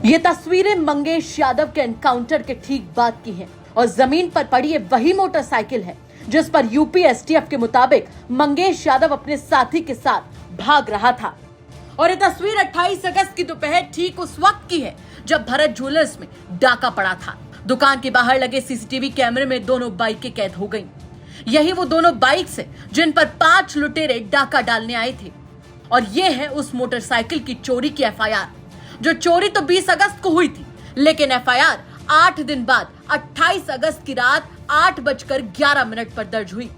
ये तस्वीरें मंगेश यादव के एनकाउंटर के ठीक बाद की हैं और जमीन पर पड़ी ये वही मोटरसाइकिल है जिस पर यूपी एसटीएफ के मुताबिक मंगेश यादव अपने साथी के साथ भाग रहा था। और ये तस्वीर 28 अगस्त की दोपहर ठीक उस वक्त की है जब भरत ज्वेलर्स में डाका पड़ा था। दुकान के बाहर लगे सीसीटीवी कैमरे में दोनों बाइकें कैद हो गईं। यही वो दोनों बाइक्स हैं जिन पर 5 लुटेरे डाका डालने आए थे। और ये है उस मोटरसाइकिल की चोरी की एफआईआर। जो चोरी तो 20 अगस्त को हुई थी, लेकिन एफआईआर 8 दिन बाद 28 अगस्त की रात 8:11 पर दर्ज हुई।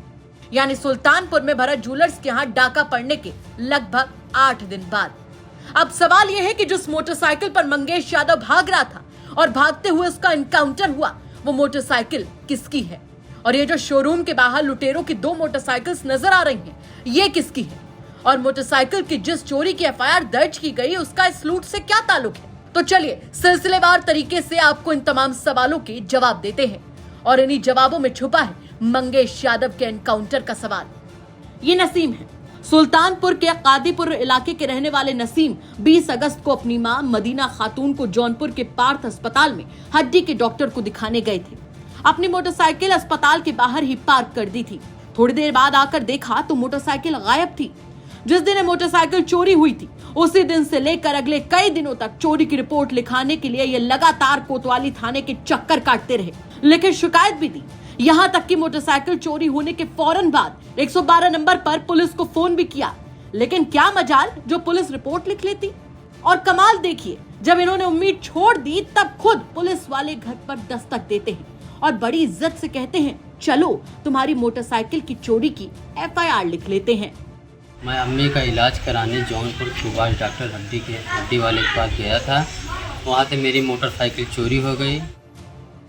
यानी सुल्तानपुर में भरत ज्वेलर्स के यहां डाका पड़ने के लगभग 8 दिन बाद। अब सवाल यह है कि जिस मोटरसाइकिल पर मंगेश यादव भाग रहा था और भागते हुए उसका एनकाउंटर हुआ, वो मोटरसाइकिल किसकी है? और ये जो शोरूम के बाहर लुटेरों की 2 मोटरसाइकिल्स नजर आ रही हैं, ये किसकी है? और मोटरसाइकिल की जिस चोरी की एफआईआर दर्ज की गई, उसका इस लूट से क्या ताल्लुक है? तो चलिए सिलसिलेवार तरीके से आपको इन तमाम सवालों के जवाब देते हैं। और इन्हीं जवाबों में छुपा है मंगेश यादव के एनकाउंटर का सवाल। ये नसीम है। सुल्तानपुर के कादीपुर इलाके के रहने वाले नसीम 20 अगस्त को अपनी मां मदीना खातून को जौनपुर के पार्थ अस्पताल में हड्डी के डॉक्टर को दिखाने गए थे। अपनी मोटरसाइकिल अस्पताल के बाहर ही पार्क कर दी थी। थोड़ी देर बाद आकर देखा तो मोटरसाइकिल गायब थी। जिस दिन मोटरसाइकिल चोरी हुई थी, उसी दिन से लेकर अगले कई दिनों तक चोरी की रिपोर्ट लिखाने के लिए ये लगातार कोतवाली थाने के चक्कर काटते रहे, लेकिन शिकायत भी दी। यहाँ तक कि मोटरसाइकिल चोरी होने के फौरन बाद 112 नंबर पर पुलिस को फोन भी किया, लेकिन क्या मजाल जो पुलिस रिपोर्ट लिख लेती। और कमाल देखिए, जब इन्होंने उम्मीद छोड़ दी तब खुद पुलिस वाले घर पर दस्तक देते हैं और बड़ी इज्जत से कहते हैं, चलो तुम्हारी मोटरसाइकिल की चोरी की एफआईआर लिख लेते हैं। मैं अम्मी का इलाज कराने जौनपुर सुभाष डॉक्टर हड्डी वाले के पास गया था। वहाँ से मेरी मोटरसाइकिल चोरी हो गई।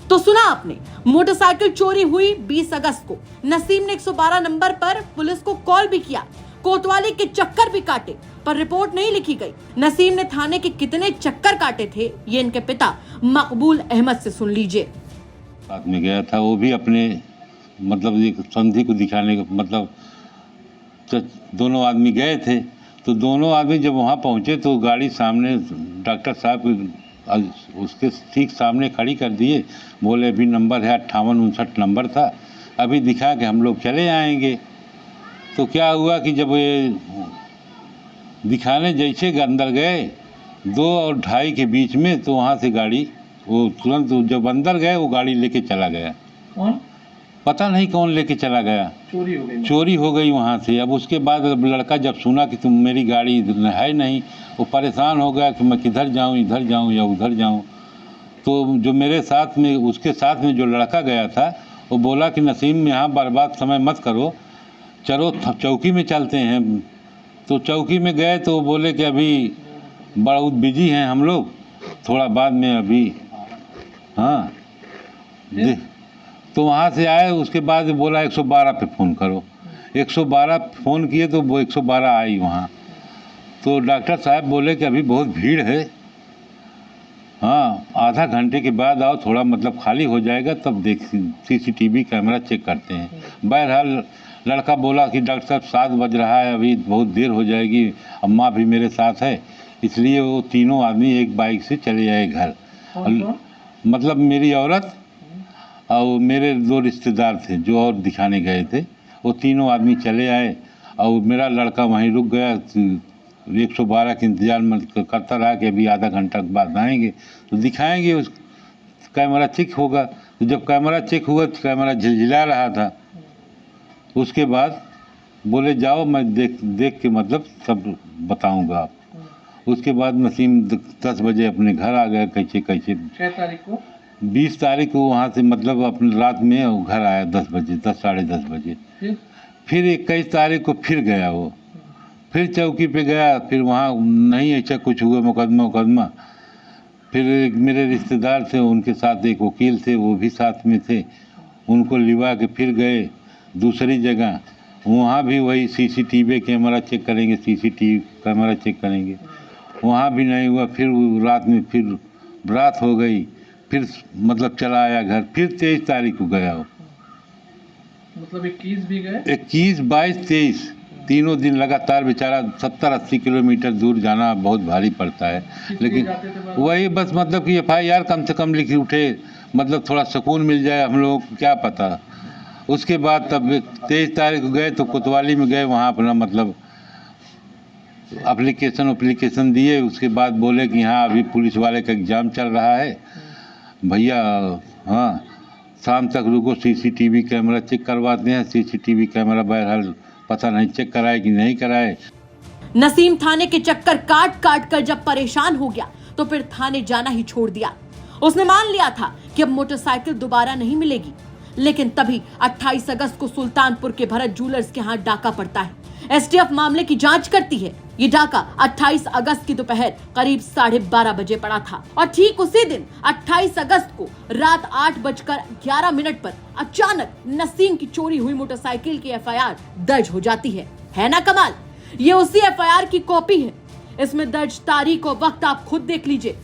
तो सुना आपने, मोटरसाइकिल चोरी हुई 20 अगस्त को। नसीम ने 112 नंबर पर पुलिस को कॉल भी किया, कोतवाली के चक्कर भी काटे, पर रिपोर्ट नहीं लिखी गई। नसीम ने थाने के कितने चक्कर काटे थे, ये इनके पिता मकबूल अहमद से सुन लीजिए। साथ में गया था, वो भी अपने मतलब एक संधि को दिखाने का मतलब, तो दोनों आदमी गए थे। तो दोनों आदमी जब वहाँ पहुँचे तो गाड़ी सामने डॉक्टर साहब उसके ठीक सामने खड़ी कर दिए। बोले अभी नंबर है 58-59 नंबर था, अभी दिखा के हम लोग चले आएंगे। तो क्या हुआ कि जब ये दिखाने जैसे अंदर गए 2 और 2:30 के बीच में, तो वहाँ से गाड़ी वो तुरंत जब अंदर गए वो गाड़ी लेके चला गया। कौन? पता नहीं कौन लेके चला गया। चोरी हो गई वहाँ से। अब उसके बाद लड़का जब सुना कि तुम मेरी गाड़ी है नहीं, वो परेशान हो गया कि मैं किधर जाऊँ, इधर जाऊँ या उधर जाऊँ। तो जो मेरे साथ में उसके साथ में जो लड़का गया था, वो बोला कि नसीम यहाँ बर्बाद समय मत करो, चलो चौकी में चलते हैं। तो चौकी में गए तो बोले कि अभी बहुत बिजी हैं हम लोग, थोड़ा बाद में अभी। हाँ, तो वहाँ से आए। उसके बाद बोला 112 पे फ़ोन करो। 112 फ़ोन किए तो वो 112 आई वहाँ। तो डॉक्टर साहब बोले कि अभी बहुत भीड़ है, हाँ आधा घंटे के बाद आओ, थोड़ा मतलब खाली हो जाएगा तब देख सीसीटीवी कैमरा चेक करते हैं। बहरहाल लड़का बोला कि डॉक्टर साहब 7 बज रहा है, अभी बहुत देर हो जाएगी, अम्मा भी मेरे साथ है। इसलिए वो तीनों आदमी एक बाइक से चले आए घर। मतलब मेरी औरत और मेरे 2 रिश्तेदार थे जो और दिखाने गए थे, वो तीनों आदमी चले आए। और मेरा लड़का वहीं रुक गया, 112 के इंतजार करता रहा कि अभी आधा घंटा के बाद आएंगे तो दिखाएंगे, उस कैमरा चेक होगा। तो जब कैमरा चेक हुआ तो कैमरा झिलझिला रहा था। उसके बाद बोले जाओ, मैं देख के मतलब सब बताऊंगा आप। उसके बाद नसीम 10 बजे अपने घर आ गया। कैसे 6 तारीख को 20 तारीख को वहाँ से मतलब अपने रात में घर आया 10 बजे, 10 साढ़े 10 बजे। फिर 21 तारीख को फिर गया वो, फिर चौकी पे गया। फिर वहाँ नहीं ऐसा कुछ हुआ, मुकदमा। फिर एक मेरे रिश्तेदार थे, उनके साथ एक वकील थे, वो भी साथ में थे। उनको लिवा के फिर गए दूसरी जगह, वहाँ भी वही सीसीटीवी कैमरा चेक करेंगे, सीसीटीवी कैमरा चेक करेंगे। वहाँ भी नहीं हुआ। फिर रात में फिर रात हो गई, फिर मतलब चला आया घर। फिर 23 तारीख को गया वो। मतलब 21 भी गए? 21, 22, तीनों दिन लगातार बेचारा 70-80 किलोमीटर दूर जाना बहुत भारी पड़ता है। लेकिन वही बस मतलब कि FIR कम से कम लिखी उठे, मतलब थोड़ा सुकून मिल जाए हम लोगों को, क्या पता। उसके बाद तब 23 तारीख को गए तो कोतवाली में गए, वहाँ अपना मतलब एप्लीकेशन दिए। उसके बाद बोले कि हाँ अभी पुलिस वाले का एग्ज़ाम चल रहा है भैया, हाँ शाम तक रुको, CCTV कैमरा चेक करवाते हैं। CCTV कैमरा बहरहाल पता नहीं चेक कराए कि नहीं कराए। नसीम थाने के चक्कर काट काट कर जब परेशान हो गया तो फिर थाने जाना ही छोड़ दिया। उसने मान लिया था कि अब मोटरसाइकिल दोबारा नहीं मिलेगी। लेकिन तभी 28 अगस्त को सुल्तानपुर के भरत ज्वेलर्स के हाथ डाका पड़ता है। STF मामले की जांच करती है। ये डाका 28 अगस्त की दोपहर करीब 12:30 बजे पड़ा था और ठीक उसी दिन 28 अगस्त को रात 8:11 पर अचानक नसीम की चोरी हुई मोटरसाइकिल की FIR दर्ज हो जाती है ना कमाल। ये उसी FIR की कॉपी है। इसमें दर्ज तारीख और वक्त आप खुद देख लीजिए।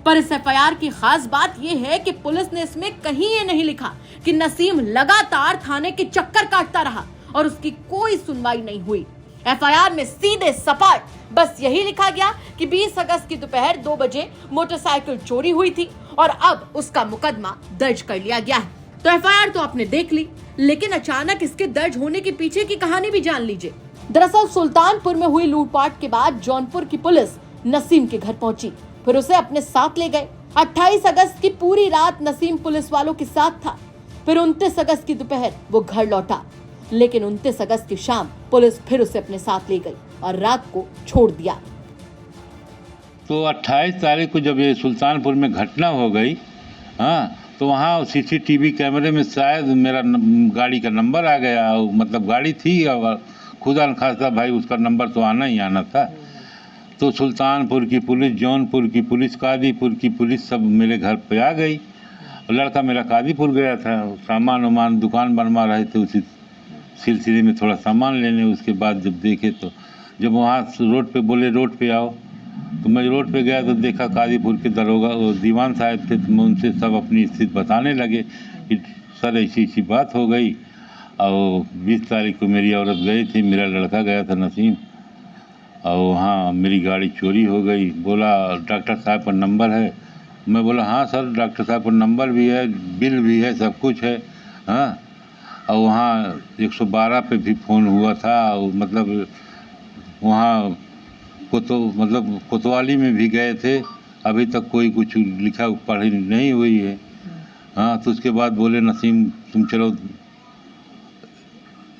पर इस FIR की खास बात यह है कि पुलिस ने इसमें कहीं ये नहीं लिखा कि नसीम लगातार थाने के चक्कर काटता रहा और उसकी कोई सुनवाई नहीं हुई। FIR में सीधे सपाट बस यही लिखा गया कि 20 अगस्त की दोपहर 2 बजे मोटरसाइकिल चोरी हुई थी और अब उसका मुकदमा दर्ज कर लिया गया है। तो FIR तो आपने देख ली, लेकिन अचानक इसके दर्ज होने के पीछे की कहानी भी जान लीजिए। दरअसल सुल्तानपुर में हुई लूटपाट के बाद जौनपुर की पुलिस नसीम के घर पहुंची, फिर उसे अपने साथ ले गए। 28 अगस्त की पूरी रात नसीम पुलिस वालों के साथ था। फिर 29 अगस्त की दोपहर वो घर लौटा, लेकिन 29 अगस्त की शाम पुलिस फिर उसे अपने साथ ले गई और रात को छोड़ दिया। तो 28 तारीख को जब ये सुल्तानपुर में घटना हो गई, हाँ, तो वहाँ CCTV कैमरे में शायद मेरा गाड़ी का नंबर आ गया। मतलब गाड़ी थी और खुदा न खास्ता भाई उसका नंबर तो आना ही आना था। तो सुल्तानपुर की पुलिस, जौनपुर की पुलिस, कादीपुर की पुलिस सब मेरे घर पे आ गई। लड़का मेरा कादीपुर गया था, सामान वामान दुकान बनवा रहे थे, उसी सिलसिले में थोड़ा सामान लेने। उसके बाद जब देखे तो जब वहाँ रोड पे बोले रोड पे आओ, तो मैं रोड पे गया तो देखा कादीपुर के दरोगा दीवान साहब थे। तो मैं उनसे सब अपनी स्थिति बताने लगे कि सर ऐसी बात हो गई और 20 तारीख को मेरी औरत गई थी, मेरा लड़का गया था नसीम, और वहाँ मेरी गाड़ी चोरी हो गई। बोला डॉक्टर साहब पर नंबर है। मैं बोला हाँ सर डॉक्टर साहब पर नंबर भी है, बिल भी है, सब कुछ है, हाँ। और वहाँ 112 पे भी फ़ोन हुआ था। और मतलब वहाँ कोतवाली में भी गए थे, अभी तक कोई कुछ लिखा पढ़ी नहीं हुई है, हाँ। तो उसके बाद बोले नसीम तुम चलो।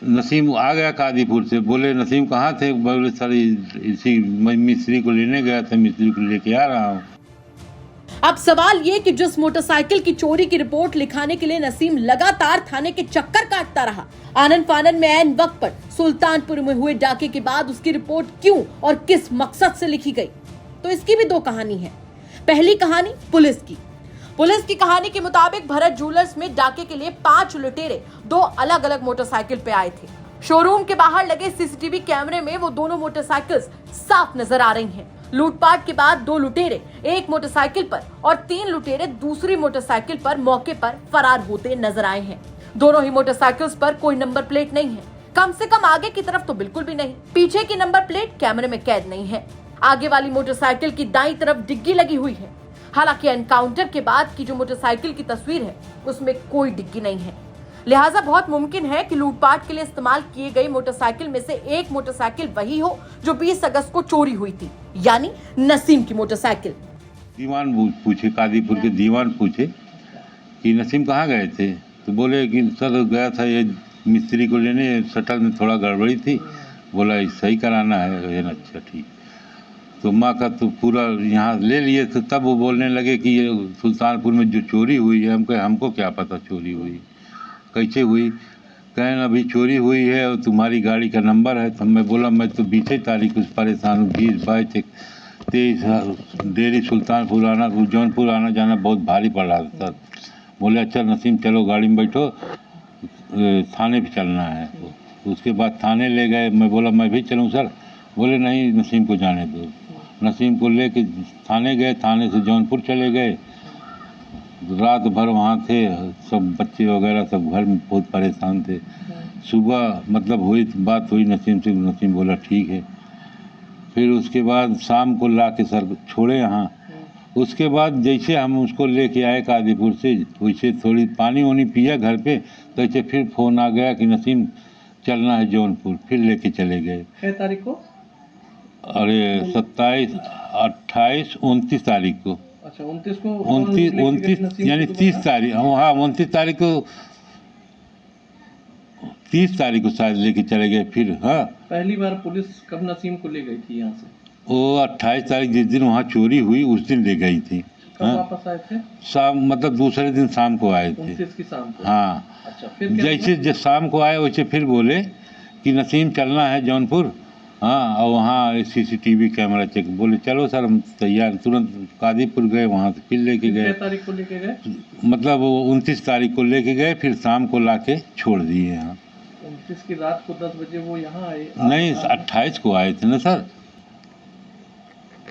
नसीम आ गया कादीपुर से। बोले नसीम कहाँ थे? बोले सर इसी मिस्त्री को लेने गया था, मिस्त्री को लेके आ रहा हूँ। अब सवाल ये कि जिस मोटरसाइकिल की चोरी की रिपोर्ट लिखाने के लिए नसीम लगातार थाने के चक्कर काटता रहा, आनन फानन में ऐन वक्त पर सुल्तानपुर में हुए डाके के बाद उसकी रिपोर्ट क्यों और किस मकसद से लिखी गई, तो इसकी भी 2 कहानी है। पहली कहानी पुलिस की कहानी के मुताबिक भरत ज्वेलर्स में डाके के लिए 5 लुटेरे 2 अलग अलग मोटरसाइकिल पे आए थे। शोरूम के बाहर लगे CCTV कैमरे में वो दोनों मोटरसाइकिल्स साफ नजर आ रही हैं। लूटपाट के बाद 2 लुटेरे एक मोटरसाइकिल पर और 3 लुटेरे दूसरी मोटरसाइकिल पर मौके पर फरार होते नजर आए हैं। दोनों ही मोटरसाइकिल्स पर कोई नंबर प्लेट नहीं है, कम से कम आगे की तरफ तो बिल्कुल भी नहीं। पीछे की नंबर प्लेट कैमरे में कैद नहीं है। आगे वाली मोटरसाइकिल की दाईं तरफ डिग्गी लगी हुई है। हालांकि एनकाउंटर के बाद की जो मोटरसाइकिल की तस्वीर है उसमें कोई डिग्गी नहीं है, लिहाजा बहुत मुमकिन है कि लूटपाट के लिए इस्तेमाल किए गई मोटरसाइकिल में से एक मोटरसाइकिल वही हो जो 20 अगस्त को चोरी हुई थी, यानी नसीम की मोटरसाइकिल। दीवान पूछे, कादीपुर के दीवान पूछे कि नसीम कहाँ गए थे? तो बोले कि सर गया था ये मिस्त्री को लेने, शटल में थोड़ा गड़बड़ी थी, बोला सही कराना है। अच्छा ठीक। तो माँ का तो पूरा यहाँ ले लिए। तो तब वो बोलने लगे कि ये सुल्तानपुर में जो चोरी हुई है, हमको क्या पता चोरी हुई कैसे हुई। कहें अभी चोरी हुई है और तुम्हारी गाड़ी का नंबर है। तो मैं बोला मैं तो 20 तारीख को परेशान हूँ, 20, 22, 23 डेली सुल्तानपुर आना, जौनपुर आना जाना बहुत भारी पड़ रहा था सर। बोले अच्छा नसीम चलो गाड़ी में बैठो, थाने पे चलना है। उसके बाद थाने ले गए। मैं बोला मैं भी चलूँ सर? बोले नहीं नसीम को जाने दो। नसीम को ले के थाने गए, थाने से जौनपुर चले गए। रात भर वहाँ थे, सब बच्चे वगैरह सब घर में बहुत परेशान थे। सुबह मतलब हुई बात हुई नसीम से, नसीम बोला ठीक है। फिर उसके बाद शाम को ला के सर छोड़े यहाँ। उसके बाद जैसे हम उसको लेके आए कादीपुर से, वैसे थोड़ी पानी वानी पिया घर पे, तो ऐसे फिर फ़ोन आ गया कि नसीम चलना है जौनपुर। फिर लेके चले गए। 6 तारीख को? अरे 27, 28, 29 तारीख को। अच्छा 29 को? 29 यानी 30 तारीख, हाँ 29 तारीख को, 30 तारीख को शायद लेके चले गए। फिर हाँ पहली बार पुलिस कब नसीम को ले गई थी यहाँ से? वो 28 तारीख जिस दिन वहाँ चोरी हुई उस दिन ले गई थी। कब हाँ? वापस आए थे? शाम मतलब दूसरे दिन शाम को आए थे। 29 की शाम को? हाँ। अच्छा फिर क्या जैसे जब शाम को आए वैसे फिर बोले कि नसीम चलना है जौनपुर। हाँ, और वहाँ CCTV कैमरा चेक। बोले चलो सर हम तैयार। तुरंत कादीपुर गए, वहाँ से फिर लेके गए। 6 तारीख को लेके गए? मतलब वो 29 तारीख को लेके गए, फिर शाम को लाके छोड़ दिए यहाँ। 29 की रात को 10 बजे वो यहाँ आए? नहीं 28 को आए थे ना सर।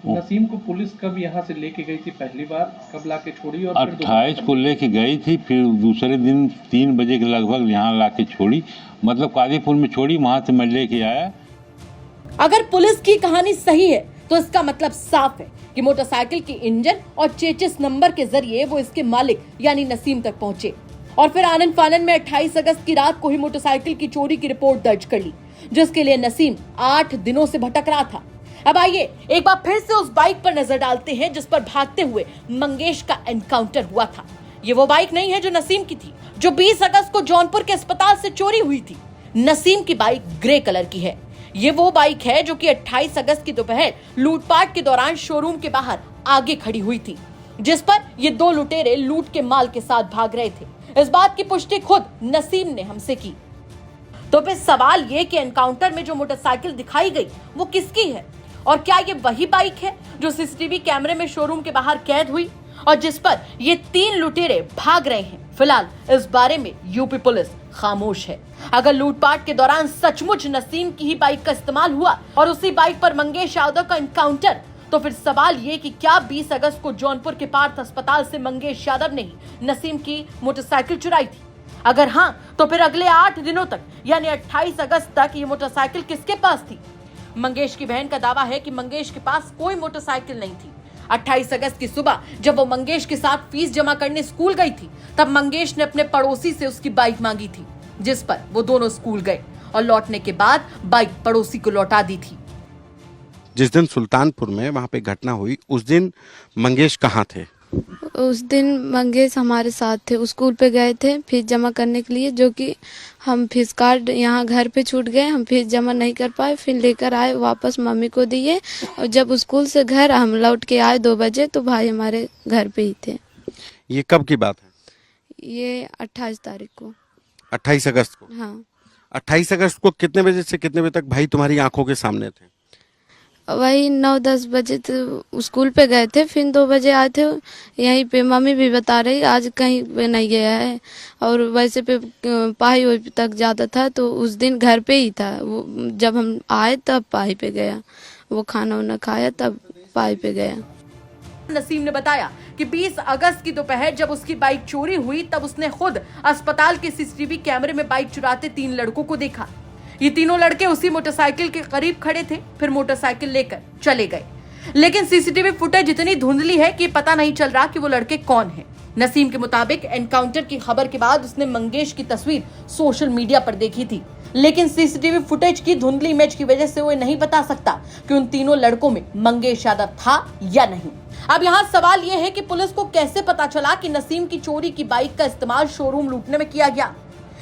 नसीम को पुलिस कब यहाँ से लेके गई थी पहली बार? कब लाके छोड़ी? और फिर 28 को लेके गई थी, फिर दूसरे दिन 3 बजे के लगभग यहाँ लाके छोड़ी। मतलब कादीपुर में छोड़ी, वहाँ से मैं लेके आया। अगर पुलिस की कहानी सही है तो इसका मतलब साफ है कि मोटरसाइकिल के इंजन और चेचिस नंबर के जरिए वो इसके मालिक यानी नसीम तक पहुंचे और फिर आनन फानन में 28 अगस्त की रात को ही मोटरसाइकिल की चोरी की रिपोर्ट दर्ज कर ली, जिसके लिए नसीम 8 दिनों से भटक रहा था। अब आइए एक बार फिर से उस बाइक पर नजर डालते हैं जिस पर भागते हुए मंगेश का एनकाउंटर हुआ था। ये वो बाइक नहीं है जो नसीम की थी, जो 20 अगस्त को जौनपुर के अस्पताल से चोरी हुई थी। नसीम की बाइक ग्रे कलर की है। ये वो बाइक है जो कि 28 अगस्त की दोपहर लूटपाट के दौरान शोरूम के बाहर आगे खड़ी हुई थी, जिस पर ये 2 लुटेरे लूट के माल के साथ भाग रहे थे। इस बात की पुष्टि खुद नसीम ने हमसे की। तो फिर सवाल ये कि एनकाउंटर में जो मोटरसाइकिल दिखाई गई वो किसकी है और क्या ये वही बाइक है जो CCTV कैमरे में शोरूम के बाहर कैद हुई और जिस पर ये 3 लुटेरे भाग रहे हैं? फिलहाल इस बारे में यूपी पुलिस खामोश है। अगर लूटपाट के दौरान सचमुच नसीम की ही बाइक का इस्तेमाल हुआ और उसी बाइक पर मंगेश यादव का एनकाउंटर, तो फिर सवाल ये कि क्या 20 अगस्त को जौनपुर के पार्थ अस्पताल से मंगेश यादव ने ही नसीम की मोटरसाइकिल चुराई थी? अगर हाँ, तो फिर अगले 8 दिनों तक यानी 28 अगस्त तक ये मोटरसाइकिल किसके पास थी? मंगेश की बहन का दावा है कि मंगेश के पास कोई मोटरसाइकिल नहीं थी। 28 अगस्त की सुबह जब वो मंगेश के साथ फीस जमा करने स्कूल गई थी, तब मंगेश ने अपने पड़ोसी से उसकी बाइक मांगी थी, जिस पर वो दोनों स्कूल गए और लौटने के बाद बाइक पड़ोसी को लौटा दी थी। जिस दिन सुल्तानपुर में वहाँ पे घटना हुई, उस दिन मंगेश कहाँ थे? उस दिन मंगेश हमारे साथ थे। स्कूल पे गए थे फीस जमा करने के लिए, जो कि हम फीस कार्ड यहाँ घर पे छूट गए, हम फीस जमा नहीं कर पाए। फिर लेकर आए, वापस मम्मी को दिए और जब स्कूल से घर हम लौट के आए 2 बजे, तो भाई हमारे घर पे ही थे। ये कब की बात है? ये 28 तारीख को। 28 अगस्त को? हाँ। 28 अगस्त को कितने बजे से कितने बजे तक भाई तुम्हारी आंखों के सामने थे? वही 9-10 बजे तो स्कूल पे गए थे, फिर 2 बजे आए थे। यहीं पे मम्मी भी बता रही आज कहीं पे नहीं गया है, और वैसे पे पाही तक जाता था, तो उस दिन घर पे ही था। वो जब हम आए तब पाही पे गया, वो खाना वाना खाया तब पाही पे गया। नसीम ने बताया कि 20 अगस्त की दोपहर जब उसकी बाइक चोरी हुई, तब उसने खुद अस्पताल के CCTV कैमरे में बाइक चुराते 3 लड़कों को देखा। ये तीनों लड़के उसी मोटरसाइकिल के करीब खड़े थे, फिर मोटरसाइकिल लेकर चले गए। लेकिन CCTV फुटेज इतनी धुंधली है कि पता नहीं चल रहा कि वो लड़के कौन हैं। नसीम के मुताबिक एनकाउंटर की खबर के बाद उसने मंगेश की तस्वीर सोशल मीडिया पर देखी थी, लेकिन CCTV फुटेज की धुंधली इमेज की वजह से वो नहीं बता सकता कि उन तीनों लड़कों में मंगेश यादव था या नहीं। अब यहाँ सवाल ये है कि पुलिस को कैसे पता चला कि नसीम की चोरी की बाइक का इस्तेमाल शोरूम लूटने में किया गया?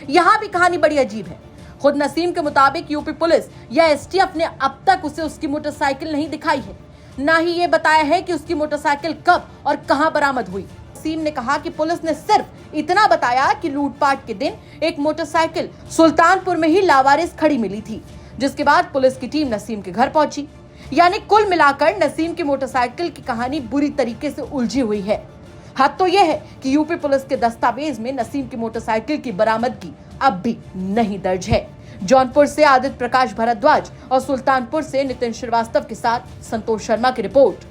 यहाँ भी कहानी बड़ी अजीब है। खुद नसीम के मुताबिक यूपी पुलिस या STF ने अब तक उसे उसकी मोटरसाइकिल नहीं दिखाई है, ना ही ये बताया है कि उसकी मोटरसाइकिल कब और कहां बरामद हुई। नसीम ने कहा कि पुलिस ने सिर्फ इतना बताया कि लूटपाट के दिन एक मोटरसाइकिल सुल्तानपुर में ही लावारिस खड़ी मिली थी, जिसके बाद पुलिस की टीम नसीम के घर पहुंची। यानी कुल मिलाकर नसीम की मोटरसाइकिल की कहानी बुरी तरीके से उलझी हुई है। हद तो यह है कि यूपी पुलिस के दस्तावेज में नसीम की मोटरसाइकिल की बरामदगी अब भी नहीं दर्ज है। जौनपुर से आदित्य प्रकाश भारद्वाज और सुल्तानपुर से नितिन श्रीवास्तव के साथ संतोष शर्मा की रिपोर्ट।